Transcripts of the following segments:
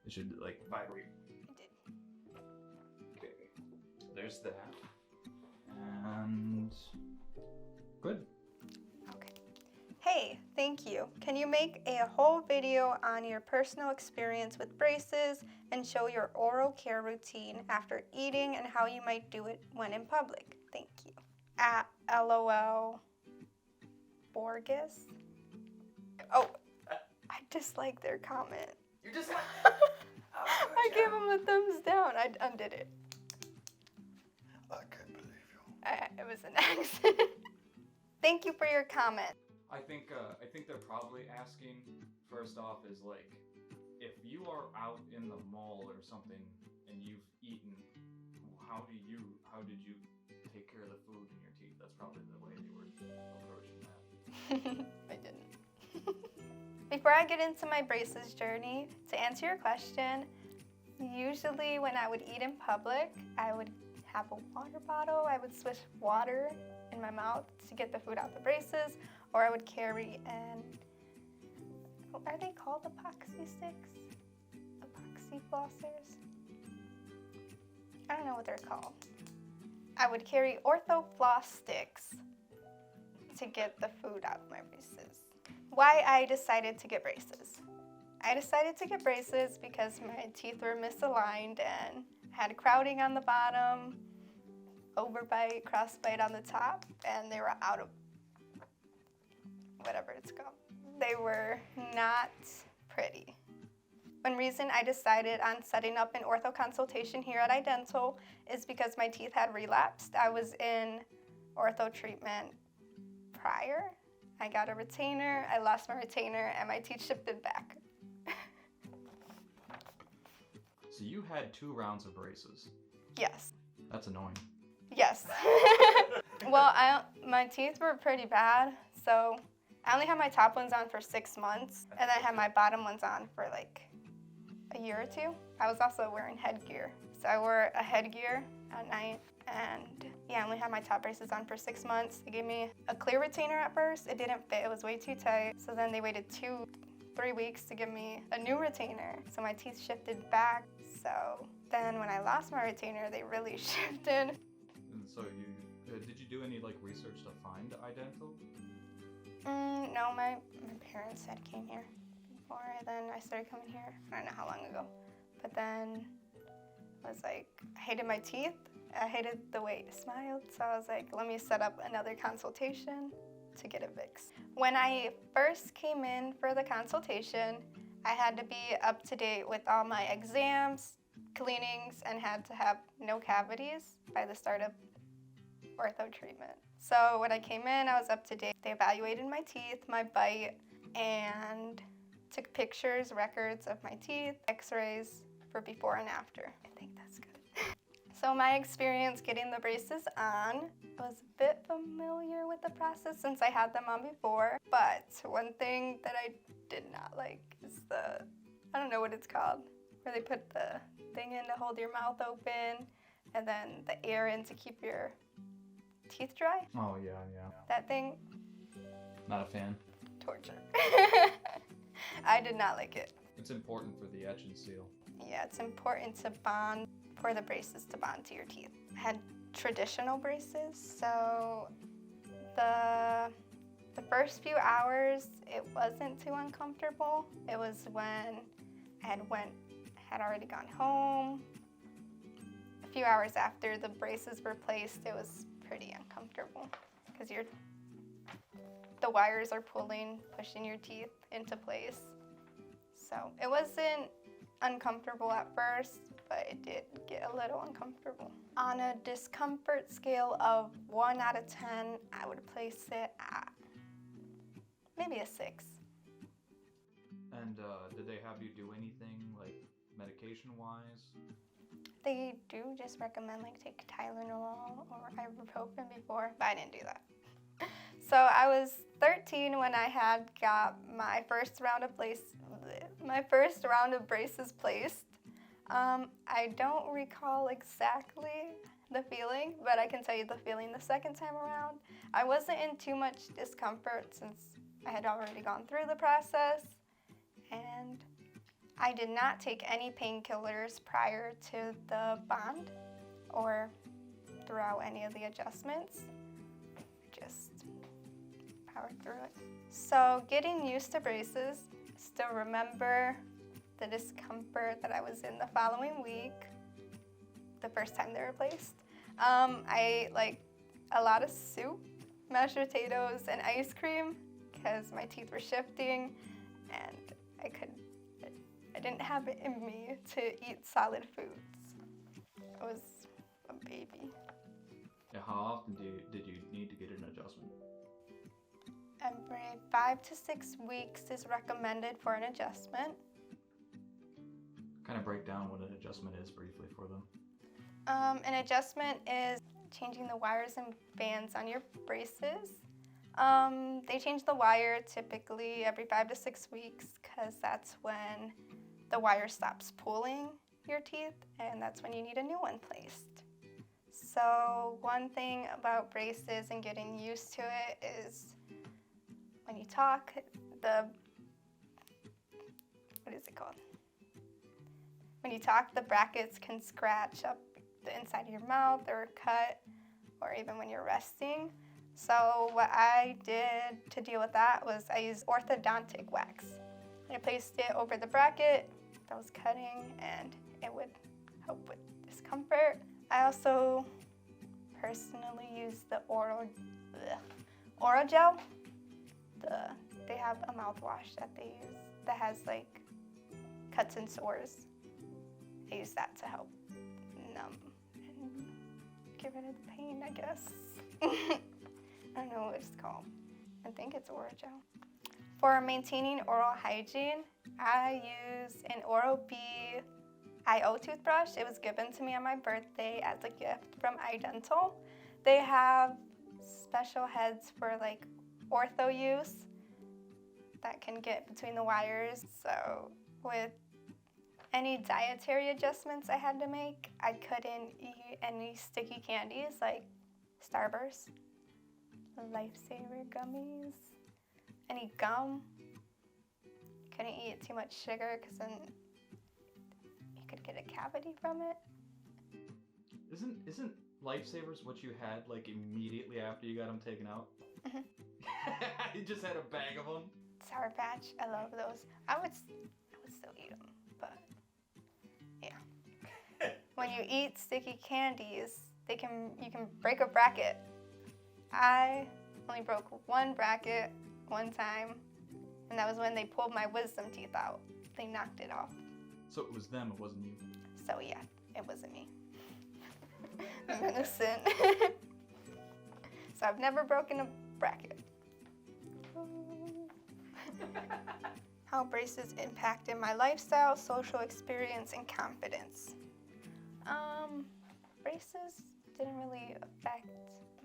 It should like vibrate. It did. Okay, there's that. And good. Okay. Hey, thank you. Can you make a whole video on your personal experience with braces and show your oral care routine after eating and how you might do it when in public? Thank you. At LOL Borges. Oh, I dislike their comment. You just. I gave them a thumbs down. I undid it. I can't believe you. It was an accident. Thank you for your comment. I think they're probably asking. First off, is like, if you are out in the mall or something and you've eaten, how did you take care of the food in your teeth? That's probably the way they were approaching that. I didn't. Before I get into my braces journey, to answer your question, usually when I would eat in public, I would have a water bottle. I would swish water in my mouth to get the food out the braces, or I would carry are they called epoxy sticks? Epoxy flossers? I don't know what they're called. I would carry ortho floss sticks to get the food out of my braces. Why I decided to get braces. I decided to get braces because my teeth were misaligned and had crowding on the bottom, overbite, crossbite on the top, and they were out of whatever it's called. They were not pretty. One reason I decided on setting up an ortho consultation here at iDental is because my teeth had relapsed. I was in ortho treatment prior. I got a retainer, I lost my retainer, and my teeth shifted back. So you had 2 rounds of braces. Yes. That's annoying. Yes. Well, my teeth were pretty bad, so I only had my top ones on for 6 months, and I had my bottom ones on for like a year or 2. I was also wearing headgear. So I wore a headgear at night, and yeah, I only had my top braces on for 6 months. They gave me a clear retainer at first. It didn't fit, it was way too tight. So then they waited 2-3 weeks to give me a new retainer. So my teeth shifted back. So then when I lost my retainer, they really shifted. And so did you do any like research to find iDental? No, my parents had came here before, and then I started coming here. I don't know how long ago. But then I was like, I hated my teeth. I hated the way it smiled. So I was like, let me set up another consultation to get it fixed. When I first came in for the consultation, I had to be up to date with all my exams, cleanings, and had to have no cavities by the start of ortho treatment. So when I came in, I was up to date. They evaluated my teeth, my bite, and took pictures, records of my teeth, x-rays for before and after. I think that's good. So my experience getting the braces on was a bit familiar with the process since I had them on before, but one thing that I did not like is I don't know what it's called, where they put the thing in to hold your mouth open and then the air in to keep your teeth dry. Oh yeah. That thing, Not a fan. torture. I did not like it. It's important for the etch and seal. Yeah, it's important to bond, for the braces to bond to your teeth. I had traditional braces, so the first few hours, it wasn't too uncomfortable. It was when I had already gone home. A few hours after the braces were placed, it was pretty uncomfortable because the wires are pushing your teeth into place. So it wasn't uncomfortable at first, but it did get a little uncomfortable. On a discomfort scale of 1 out of 10, I would place it at maybe a 6. And did they have you do anything like medication-wise? They do just recommend like take Tylenol or ibuprofen before, but I didn't do that. So I was 13 when I had got my first round of braces placed. I don't recall exactly the feeling, but I can tell you the feeling the second time around. I wasn't in too much discomfort since I had already gone through the process, and I did not take any painkillers prior to the bond or throughout any of the adjustments. Just powered through it. So getting used to braces, still remember the discomfort that I was in the following week, the first time they were placed. I ate like a lot of soup, mashed potatoes, and ice cream because my teeth were shifting and I didn't have it in me to eat solid foods. I was a baby. Yeah, how often did you need to get an adjustment? Every 5 to 6 weeks is recommended for an adjustment. Kind of break down what an adjustment is briefly for them. An adjustment is changing the wires and bands on your braces. They change the wire typically every 5 to 6 weeks because that's when the wire stops pulling your teeth and that's when you need a new one placed. So one thing about braces and getting used to it is when you talk, when you talk, the brackets can scratch up the inside of your mouth or cut, or even when you're resting. So what I did to deal with that was I used orthodontic wax. I placed it over the bracket that was cutting and it would help with discomfort. I also personally use the oral gel. They have a mouthwash that they use that has like cuts and sores. I use that to help numb and get rid of the pain, I guess. I don't know what it's called. I think it's oral gel. For maintaining oral hygiene, I use an Oral-B IO toothbrush. It was given to me on my birthday as a gift from iDental. They have special heads for like ortho use that can get between the wires. So with any dietary adjustments I had to make, I couldn't eat any sticky candies like Starburst, Lifesaver gummies, any gum. Couldn't eat too much sugar because then you could get a cavity from it. Isn't Lifesavers what you had like immediately after you got them taken out? Mm-hmm. You just had a bag of them? Sour Patch, I love those. I would still eat them, but yeah. When you eat sticky candies, you can break a bracket. I only broke one bracket one time, and that was when they pulled my wisdom teeth out. They knocked it off. So it was them, it wasn't you. So yeah, it wasn't me. I'm innocent. So I've never broken a bracket. How braces impacted my lifestyle, social experience, and confidence. Braces didn't really affect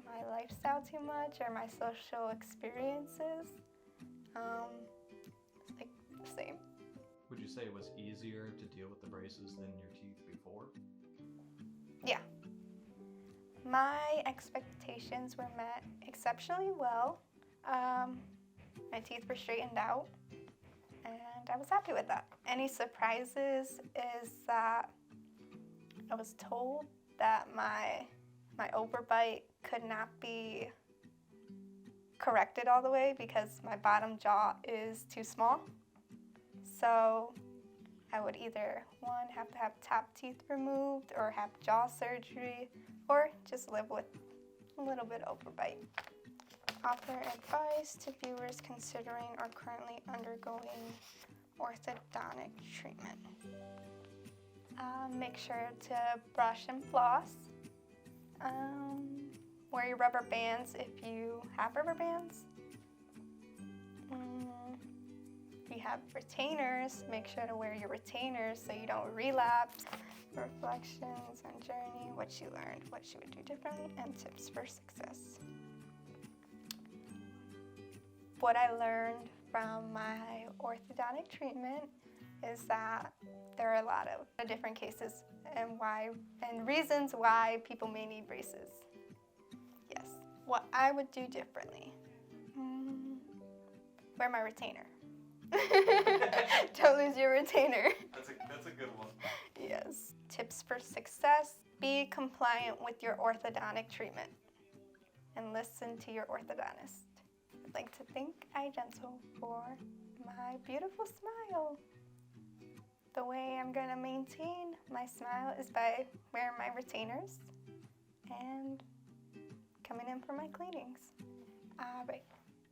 my lifestyle too much or my social experiences. It's like the same. Would you say it was easier to deal with the braces than your teeth before? Yeah. My expectations were met exceptionally well. My teeth were straightened out, and I was happy with that. Any surprises is that I was told that my overbite could not be corrected all the way because my bottom jaw is too small. So I would either, one, have to have top teeth removed or have jaw surgery or just live with a little bit overbite. Offer advice to viewers considering or currently undergoing orthodontic treatment. Make sure to brush and floss. Wear your rubber bands if you have rubber bands. If you have retainers, make sure to wear your retainers so you don't relapse. Reflections on journey, what you learned, what you would do differently, and tips for success. What I learned from my orthodontic treatment is that there are a lot of different cases and reasons why people may need braces. Yes, what I would do differently. Wear my retainer. Don't lose your retainer. That's a good one. Yes. Tips for success. Be compliant with your orthodontic treatment and listen to your orthodontist. I'd like to thank iDental for my beautiful smile. The way I'm going to maintain my smile is by wearing my retainers and coming in for my cleanings. All right.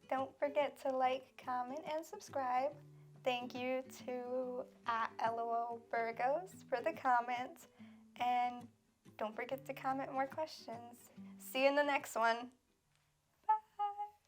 Don't forget to like, comment, and subscribe. Thank you to LOL Burgos for the comments. And don't forget to comment more questions. See you in the next one.